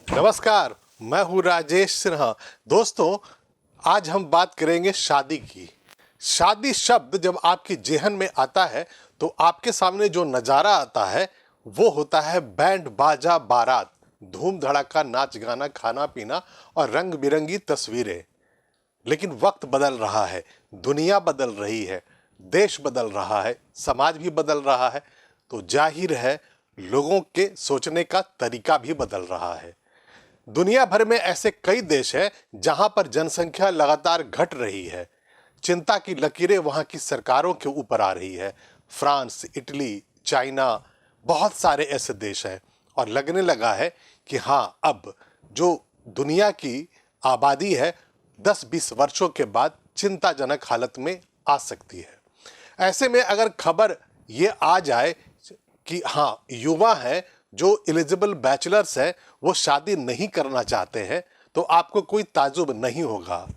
नमस्कार, मैं हूँ राजेश सिन्हा। दोस्तों, आज हम बात करेंगे शादी की। शादी शब्द जब आपकी जेहन में आता है तो आपके सामने जो नज़ारा आता है वो होता है बैंड बाजा बारात, धूम धड़ाका, नाच गाना, खाना पीना और रंग बिरंगी तस्वीरें। लेकिन वक्त बदल रहा है, दुनिया बदल रही है, देश बदल रहा है, समाज भी बदल रहा है, तो जाहिर है लोगों के सोचने का तरीका भी बदल रहा है। दुनिया भर में ऐसे कई देश हैं जहां पर जनसंख्या लगातार घट रही है। चिंता की लकीरें वहां की सरकारों के ऊपर आ रही है। फ्रांस, इटली, चाइना, बहुत सारे ऐसे देश हैं और लगने लगा है कि हाँ, अब जो दुनिया की आबादी है 10-20 वर्षों के बाद चिंताजनक हालत में आ सकती है। ऐसे में अगर खबर ये आ जाए कि हाँ, युवा हैं जो एलिजिबल बैचलर्स हैं वो शादी नहीं करना चाहते हैं, तो आपको कोई ताजुब नहीं होगा।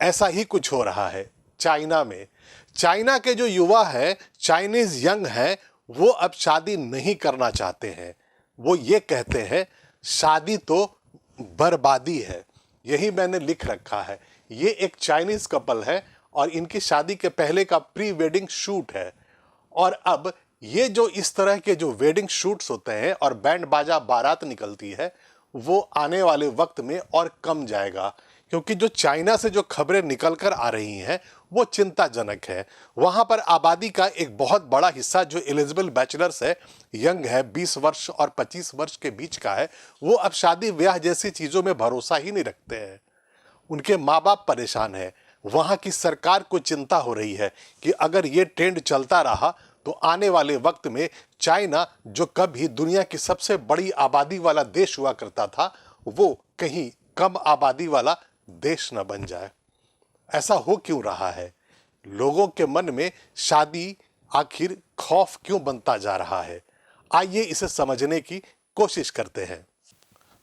ऐसा ही कुछ हो रहा है चाइना में। चाइना के जो युवा हैं, चाइनीज यंग हैं, वो अब शादी नहीं करना चाहते हैं। वो ये कहते हैं शादी तो बर्बादी है। यही मैंने लिख रखा है। ये एक चाइनीज कपल है और इनकी शादी के पहले का प्री वेडिंग शूट है। और अब ये जो इस तरह के जो वेडिंग शूट्स होते हैं और बैंड बाजा बारात निकलती है, वो आने वाले वक्त में और कम जाएगा, क्योंकि जो चाइना से जो खबरें निकल कर आ रही हैं वो चिंताजनक है। वहाँ पर आबादी का एक बहुत बड़ा हिस्सा जो एलिजिबल बैचलर्स है, यंग है, 20 वर्ष और 25 वर्ष के बीच का है, वो अब शादी ब्याह जैसी चीज़ों में भरोसा ही नहीं रखते हैं। उनके माँ बाप परेशान हैं। वहाँ की सरकार को चिंता हो रही है कि अगर ये ट्रेंड चलता रहा तो आने वाले वक्त में चाइना, जो कभी दुनिया की सबसे बड़ी आबादी वाला देश हुआ करता था, वो कहीं कम आबादी वाला देश न बन जाए। ऐसा हो क्यों रहा है? लोगों के मन में शादी आखिर खौफ क्यों बनता जा रहा है? आइए इसे समझने की कोशिश करते हैं।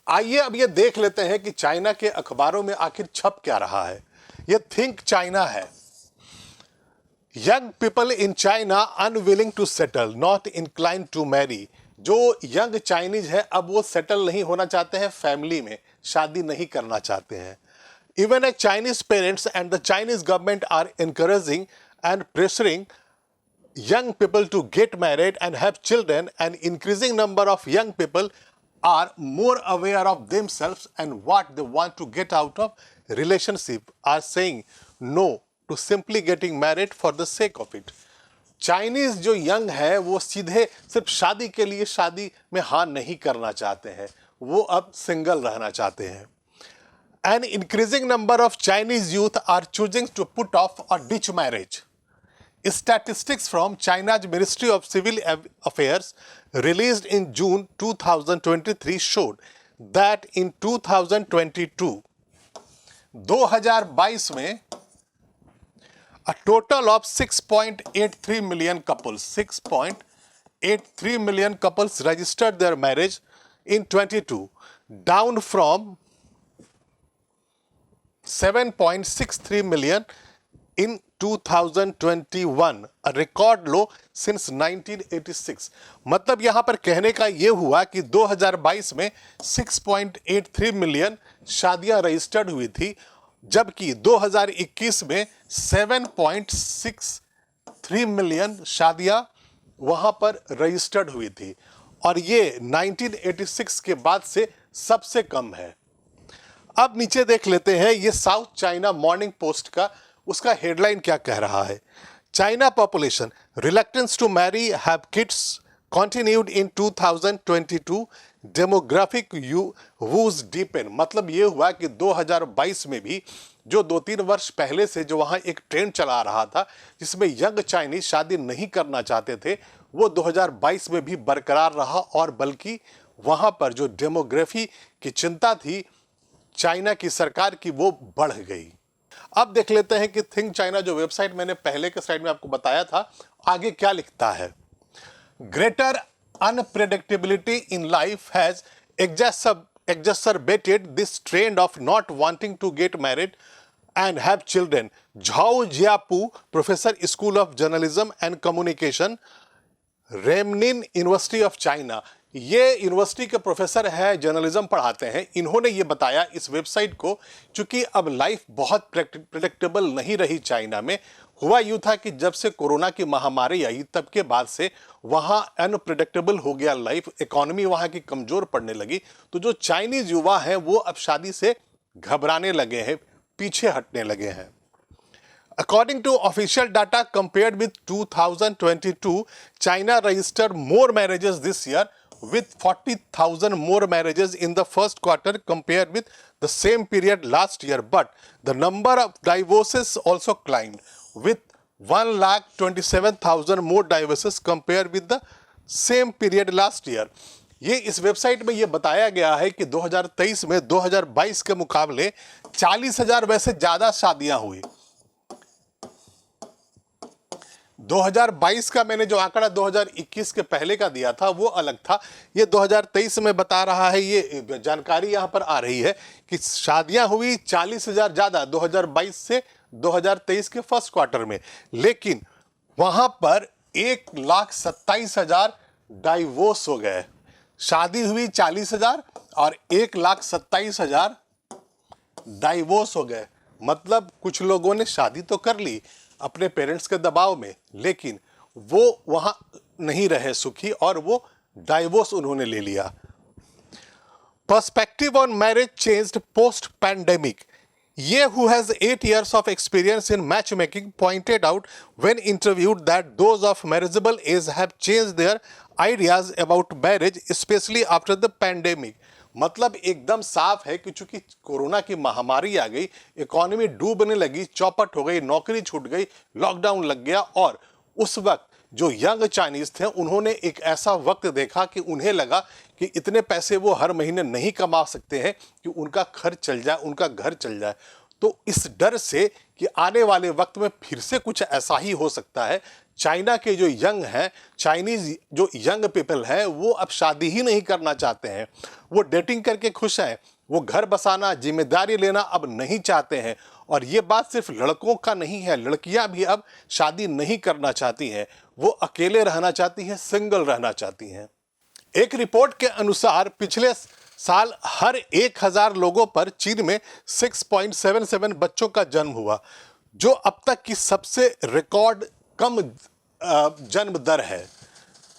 आइए अब ये देख लेते हैं कि चाइना के अखबारों में आखिर छप क्या रहा है। ये थिंक चाइना है। Young people in China unwilling to settle, not inclined to marry. जो यंग चाइनीज है अब वो सेटल नहीं होना चाहते हैं, फैमिली में शादी नहीं करना चाहते हैं। Even a Chinese parents and the Chinese government are encouraging and pressuring young people to get married and have children. An increasing number of young people are more aware of themselves and what they want to get out of relationship, are saying no to simply getting married for the sake of it. Chinese जो young है वो सीधे सिर्फ शादी के लिए शादी में हाँ नहीं करना चाहते हैं, वो अब सिंगल रहना चाहते हैं। An increasing number of Chinese youth are choosing to put off or ditch marriage. Statistics from China's Ministry of Civil Affairs released in June 2023 showed that in 2022 में a total of 6.83 million couples registered their marriage in 22, down from 7.63 million in 2021, a record low since 1986। मतलब यहाँ पर कहने का ये हुआ कि 2022 में 6.83 मिलियन शादियां रजिस्टर्ड हुई थी, जबकि 2021 में 7.63 मिलियन शादियां वहाँ पर रजिस्टर्ड हुई थी, और ये 1986 के बाद से सबसे कम है। अब नीचे देख लेते हैं ये साउथ चाइना मॉर्निंग पोस्ट का, उसका हेडलाइन क्या कह रहा है। China population reluctance to marry have kids continued in 2022, demographic woes deepen. मतलब ये हुआ कि 2022 में भी जो 2-3 वर्ष पहले से जो वहाँ एक ट्रेंड चला रहा था जिसमें यंग चाइनीज शादी नहीं करना चाहते थे, वो 2022 में भी बरकरार रहा, और बल्कि वहाँ पर जो डेमोग्राफी की चिंता थी चाइना की सरकार की, वो बढ़ गई। अब देख लेते हैं कि थिंक चाइना जो वेबसाइट मैंने पहले के स्लाइड में आपको बताया था, आगे क्या लिखता है। Greater unpredictability in life has exacerbated this trend of not wanting to get married and have children. Zhao Jiapu, professor, School of Journalism and Communication, Renmin university of China, ये यूनिवर्सिटी के प्रोफेसर हैं, journalism पढ़ाते हैं। इन्होंने ये बताया इस website को, क्योंकि अब लाइफ बहुत प्रेडिक्टेबल नहीं रही चाइना में। हुआ यूँ था कि जब से कोरोना की महामारी आई तब के बाद से वहाँ अनप्रेडिक्टेबल हो गया लाइफ, इकोनॉमी वहाँ की कमज़ोर पड़ने लगी। तो जो चाइनीज़ युवा हैं वो अब शादी से घबराने लगे हैं, पीछे हटने लगे हैं। According to official data, compared with 2022, China registered more marriages this year, with 40,000 more marriages in the first quarter compared with the same period last year. But the number of divorces also climbed, with 1,27,000 more divorces compared with the same period last year. ये इस website में ये बताया गया है कि 2023 में 2022 के मुकाबले 40,000 वैसे ज़्यादा शादियां हुई। 2022 का मैंने जो आंकड़ा 2021 के पहले का दिया था वो अलग था। ये 2023 में बता रहा है, ये जानकारी यहाँ पर आ रही है कि शादियां हुई 40,000 ज़्यादा 2022 से 2023 के फर्स्ट क्वार्टर में, लेकिन वहाँ पर 1,27,000 डाइवोर्स हो गए। शादी हुई 40,000 और 1,27,000 डाइवोर्स हो गए। मतलब कुछ लोगों ने शादी तो कर ली अपने पेरेंट्स के दबाव में, लेकिन वो वहाँ नहीं रहे सुखी और वो डाइवोर्स उन्होंने ले लिया। Perspective on marriage changed post-pandemic. Ye, who has 8 years of experience in matchmaking, pointed out when interviewed that those of marriageable age have changed their ideas about marriage, especially after the pandemic. मतलब एकदम साफ है कि चूंकि corona की महामारी आ गई, economy डूबने लगी, चौपट हो गई, नौकरी छूट गई, लॉकडाउन लग गया, और उस वक्त जो यंग चाइनीज थे उन्होंने एक ऐसा वक्त देखा कि उन्हें लगा कि इतने पैसे वो हर महीने नहीं कमा सकते हैं कि उनका खर्च चल जाए, उनका घर चल जाए। तो इस डर से कि आने वाले वक्त में फिर से कुछ ऐसा ही हो सकता है, चाइना के जो यंग हैं, चाइनीज जो यंग पीपल हैं, वो अब शादी ही नहीं करना चाहते हैं। वो डेटिंग करके खुश हैं, वो घर बसाना, जिम्मेदारी लेना अब नहीं चाहते हैं। और ये बात सिर्फ लड़कों का नहीं है, लड़कियां भी अब शादी नहीं करना चाहती हैं, वो अकेले रहना चाहती हैं, सिंगल रहना चाहती हैं। एक रिपोर्ट के अनुसार पिछले साल हर 1,000 लोगों पर चीन में 6.77 बच्चों का जन्म हुआ, जो अब तक की सबसे रिकॉर्ड कम जन्म दर है।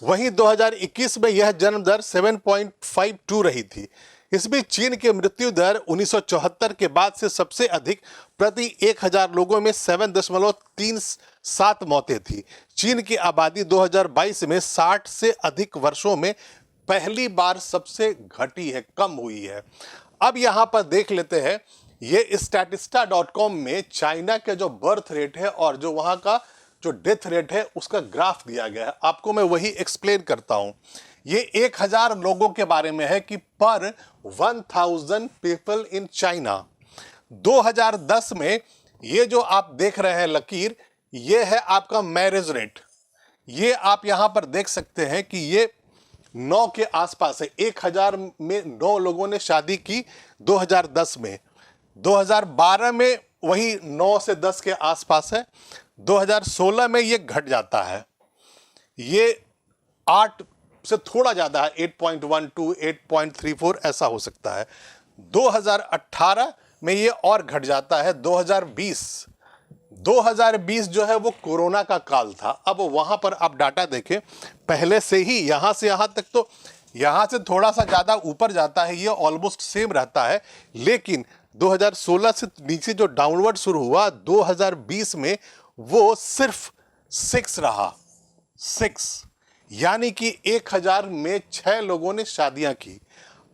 वहीं 2021 में यह जन्म दर 7.52 रही थी। इस बीच चीन की मृत्यु दर 1974 के बाद से सबसे अधिक, प्रति 1,000 लोगों में 7.37 मौतें थी। चीन की आबादी 2022 में 60 से अधिक वर्षों में पहली बार सबसे घटी है, कम हुई है। अब यहाँ पर देख लेते हैं, ये statista.com में चाइना का जो बर्थ रेट है और जो वहाँ का जो डेथ रेट है उसका ग्राफ दिया गया है। आपको मैं वही एक्सप्लेन करता हूँ। ये 1,000 लोगों के बारे में है कि पर 1,000 पीपल इन चाइना। 2010 में ये जो आप देख रहे हैं लकीर, ये है आपका मैरिज रेट। ये आप यहाँ पर देख सकते हैं कि ये 9 के आसपास है। 1,000 में 9 लोगों ने शादी की 2010 में। 2012 में वही 9 से 10 के आसपास है। 2016 में ये घट जाता है, ये 8 से थोड़ा ज़्यादा है, 8.12, 8.34 ऐसा हो सकता है। 2018 में ये और घट जाता है। 2020 जो है वो कोरोना का काल था। अब वहाँ पर आप डाटा देखें, पहले से ही यहाँ से यहाँ तक, तो यहाँ से थोड़ा सा ज़्यादा ऊपर जाता है, ये ऑलमोस्ट सेम रहता है। लेकिन 2016 से नीचे जो डाउनवर्ड शुरू हुआ, 2020 में वो सिर्फ 6 रहा, 6, यानी कि 1,000 में 6 लोगों ने शादियां की।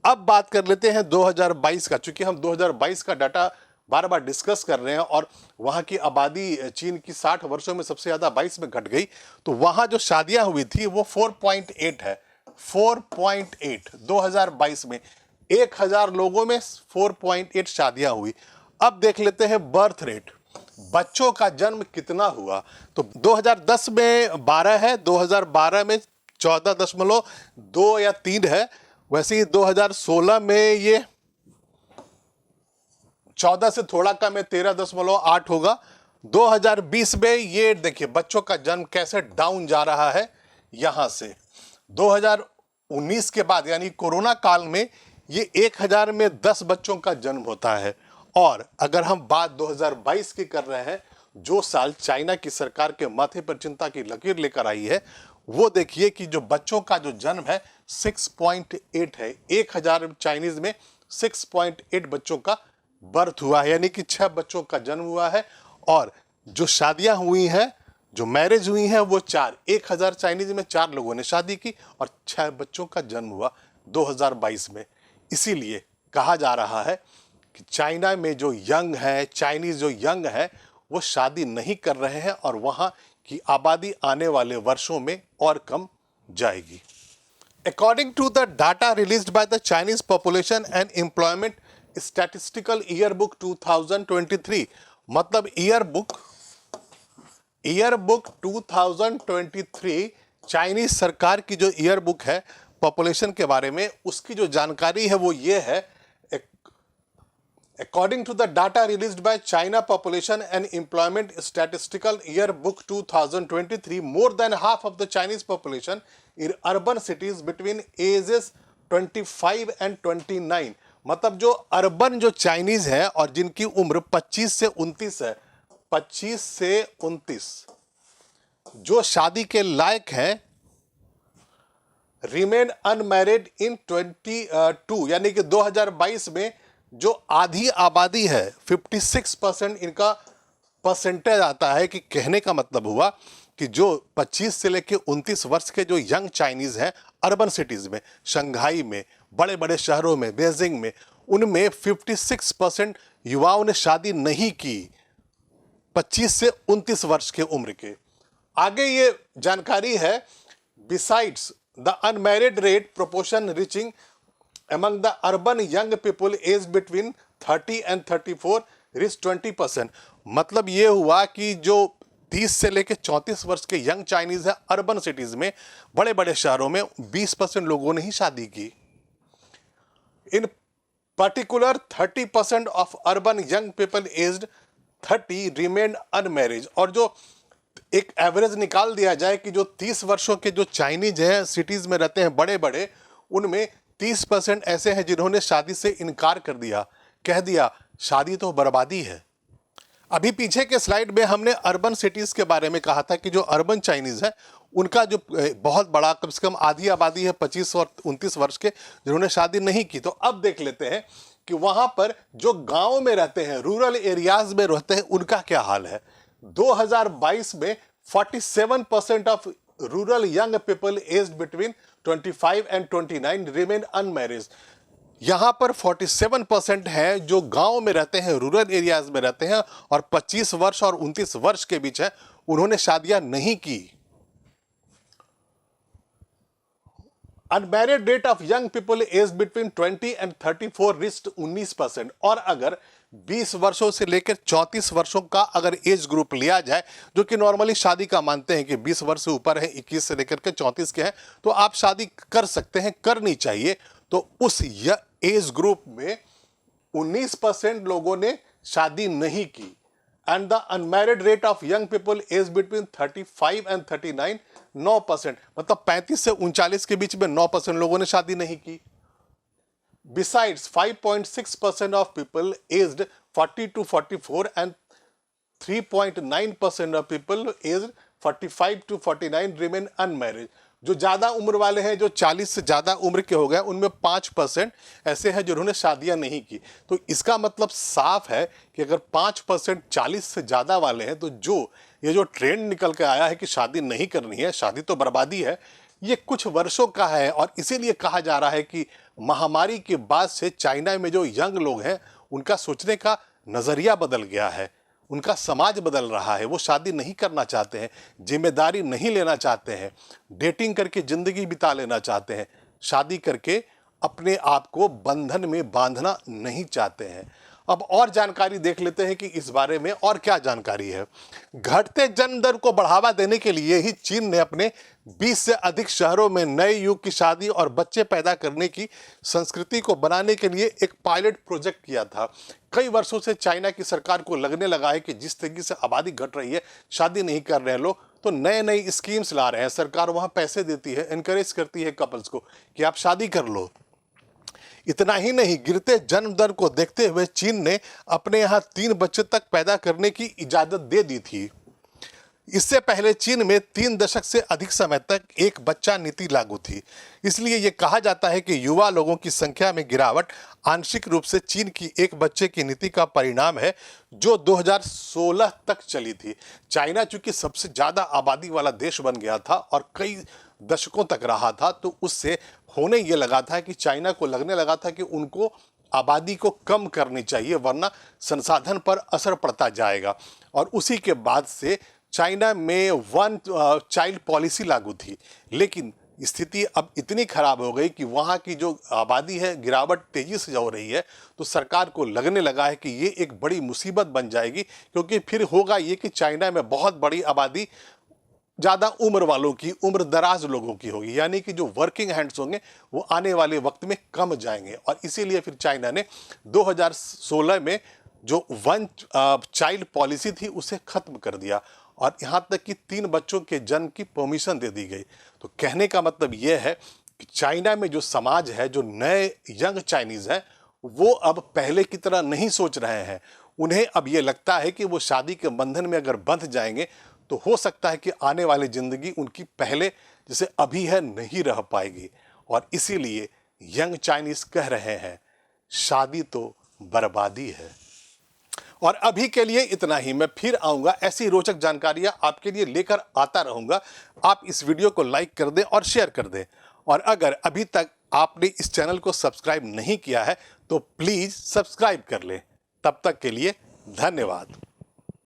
अब बात कर लेते हैं 2022 का, चूंकि हम 2022 का डाटा बार बार डिस्कस कर रहे हैं और वहाँ की आबादी चीन की 60 वर्षों में सबसे ज़्यादा 22 में घट गई, तो वहाँ जो शादियां हुई थी वो 4.8 है। 4.8 2022 में 1,000 लोगों में 4.8 शादियां हुई। अब देख लेते हैं बर्थ रेट, बच्चों का जन्म कितना हुआ। तो 2010 में 12 है, 2012 में 14.2 या 3 है। वैसे ही 2016 में ये 14 से थोड़ा कम है, 13.8 होगा। 2020 में ये देखिए बच्चों का जन्म कैसे डाउन जा रहा है। यहां से 19 के बाद यानी कोरोना काल में ये 1000 में 10 बच्चों का जन्म होता है। और अगर हम बात 2022 की कर रहे हैं, जो साल चाइना की सरकार के माथे पर चिंता की लकीर लेकर आई है, वो देखिए कि जो बच्चों का जो जन्म है 6.8 है। 1000 चाइनीज में 6.8 बच्चों का बर्थ हुआ है, यानी कि 6 बच्चों का जन्म हुआ है। और जो शादियां हुई हैं, जो मैरिज हुई हैं, वो 4, 1000 चाइनीज में 4 लोगों ने शादी की और 6 बच्चों का जन्म हुआ 2022 में। इसीलिए कहा जा रहा है कि चाइना में जो यंग है, चाइनीज जो यंग है, वो शादी नहीं कर रहे हैं और वहाँ की आबादी आने वाले वर्षों में और कम जाएगी। According to the data released by the Chinese Population and Employment Statistical Yearbook 2023, मतलब ईयरबुक 2023 चाइनीज सरकार की जो ईयरबुक है पॉपुलेशन के बारे में, उसकी जो जानकारी है वो ये है। According to the data released by China Population and Employment Statistical Yearbook 2023, more than half of the Chinese population in urban cities between ages 25 and 29, मतलब जो अर्बन जो चाइनीज है और जिनकी उम्र 25 से 29 है, 25 से 29 जो शादी के लायक हैं, रिमेन अनमैरिड इन 22, यानी कि 2022 में जो आधी आबादी है 56% इनका परसेंटेज आता है। कि कहने का मतलब हुआ कि जो 25 से लेकर 29 वर्ष के जो यंग चाइनीज हैं अर्बन सिटीज में, शंघाई में, बड़े बड़े शहरों में, बेजिंग में, उनमें 56% युवाओं ने शादी नहीं की 25 से 29 वर्ष के उम्र के। आगे ये जानकारी है, besides the unmarried rate proportion reaching among the urban young people aged between 30 and 34 reach 20%, मतलब ये हुआ कि जो 30 से लेकर 34 वर्ष के यंग चाइनीज है अर्बन सिटीज में, बड़े बड़े शहरों में 20% लोगों ने ही शादी की। In particular 30% of urban young people aged 30 remain unmarried. और जो एक एवरेज निकाल दिया जाए कि जो 30 वर्षों के जो चाइनीज हैं सिटीज में रहते हैं बड़े बड़े, उनमें 30% ऐसे हैं जिन्होंने शादी से इनकार कर दिया, कह दिया शादी तो बर्बादी है। अभी पीछे के स्लाइड में हमने अर्बन सिटीज के बारे में कहा था कि जो अर्बन चाइनीज है उनका जो बहुत बड़ा, कम से कम आधी आबादी है 25 और 29 वर्ष के, जिन्होंने शादी नहीं की। तो अब देख लेते हैं कि वहां पर जो गांव में रहते हैं, रूरल एरियाज में रहते हैं, उनका क्या हाल है। 2022 में 47% of rural young people aged between 25 and 29 remain unmarried. यहां पर 47% है जो गांव में रहते हैं, रूरल एरियाज में रहते हैं और 25 वर्ष और 29 वर्ष के बीच है, उन्होंने शादियां नहीं की। Unmarried rate of young people age between 20 and 34 rised 19%। और अगर 20 वर्षों से लेकर 34 वर्षों का अगर एज ग्रुप लिया जाए, जो कि नॉर्मली शादी का मानते हैं कि 20 वर्ष से ऊपर है, 21 से लेकर के 34 के हैं, तो आप शादी कर सकते हैं, करनी चाहिए। तो उस एज ग्रुप में 19% लोगों ने शादी नहीं की। And the unmarried rate of young people age between 35 and 39 9%, मतलब 35 से 39 के बीच में 9% लोगों ने शादी नहीं की। Besides, 5.6% of people aged 40 to 44 and 3.9% of people aged 45 to 49 remain unmarried. जो ज़्यादा उम्र वाले हैं, जो 40 से ज़्यादा उम्र के हो गए, उनमें 5% ऐसे हैं जिन्होंने शादियां नहीं की। तो इसका मतलब साफ है कि अगर 5% 40 से ज़्यादा वाले हैं, तो ये जो ट्रेंड निकल के आया है कि शादी नहीं करनी है, शादी तो बर्बादी है, ये कुछ वर्षों का है। और इसीलिए कहा जा रहा है कि महामारी के बाद से चाइना में जो यंग लोग हैं उनका सोचने का नज़रिया बदल गया है, उनका समाज बदल रहा है। वो शादी नहीं करना चाहते हैं, जिम्मेदारी नहीं लेना चाहते हैं, डेटिंग करके ज़िंदगी बिता लेना चाहते हैं, शादी करके अपने आप को बंधन में बांधना नहीं चाहते हैं। अब और जानकारी देख लेते हैं कि इस बारे में और क्या जानकारी है। घटते जन्म दर को बढ़ावा देने के लिए ही चीन ने अपने 20 से अधिक शहरों में नए युग की शादी और बच्चे पैदा करने की संस्कृति को बनाने के लिए एक पायलट प्रोजेक्ट किया था। कई वर्षों से चाइना की सरकार को लगने लगा है कि जिस तरीके से आबादी घट रही है, शादी नहीं कर रहे हैं लोग, तो तो नए नई स्कीम्स ला रहे हैं। सरकार वहाँ पैसे देती है, इनकरेज करती है कपल्स को कि आप शादी कर लो। इतना ही नहीं, गिरते जन्म दर को देखते हुए चीन ने अपने यहाँ 3 बच्चे तक पैदा करने की इजाज़त दे दी थी। इससे पहले चीन में 3 दशक से अधिक समय तक एक बच्चा नीति लागू थी। इसलिए ये कहा जाता है कि युवा लोगों की संख्या में गिरावट आंशिक रूप से चीन की एक बच्चे की नीति का परिणाम है, जो 2016 तक चली थी। चाइना चूंकि सबसे ज़्यादा आबादी वाला देश बन गया था और कई दशकों तक रहा था, तो उससे होने ये लगा था कि चाइना को लगने लगा था कि उनको आबादी को कम करनी चाहिए, वरना संसाधन पर असर पड़ता जाएगा। और उसी के बाद से चाइना में 1 चाइल्ड पॉलिसी लागू थी। लेकिन स्थिति अब इतनी खराब हो गई कि वहाँ की जो आबादी है, गिरावट तेजी से हो रही है, तो सरकार को लगने लगा है कि ये एक बड़ी मुसीबत बन जाएगी, क्योंकि फिर होगा ये कि चाइना में बहुत बड़ी आबादी ज़्यादा उम्र वालों की, उम्र दराज लोगों की होगी, यानी कि जो वर्किंग हैंड्स होंगे वो आने वाले वक्त में कम जाएंगे। और इसीलिए फिर चाइना ने 2016 में जो 1 चाइल्ड पॉलिसी थी उसे ख़त्म कर दिया, और यहाँ तक कि 3 बच्चों के जन्म की परमिशन दे दी गई। तो कहने का मतलब ये है कि चाइना में जो समाज है, जो नए यंग चाइनीज़ हैं, वो अब पहले की तरह नहीं सोच रहे हैं। उन्हें अब ये लगता है कि वो शादी के बंधन में अगर बंध जाएंगे तो हो सकता है कि आने वाली ज़िंदगी उनकी पहले जैसे अभी है नहीं रह पाएगी। और इसीलिए यंग चाइनीज़ कह रहे हैं, शादी तो बर्बादी है। और अभी के लिए इतना ही। मैं फिर आऊँगा, ऐसी रोचक जानकारियाँ आपके लिए लेकर आता रहूँगा। आप इस वीडियो को लाइक कर दें और शेयर कर दें। और अगर अभी तक आपने इस चैनल को सब्सक्राइब नहीं किया है तो प्लीज़ सब्सक्राइब कर लें। तब तक के लिए धन्यवाद।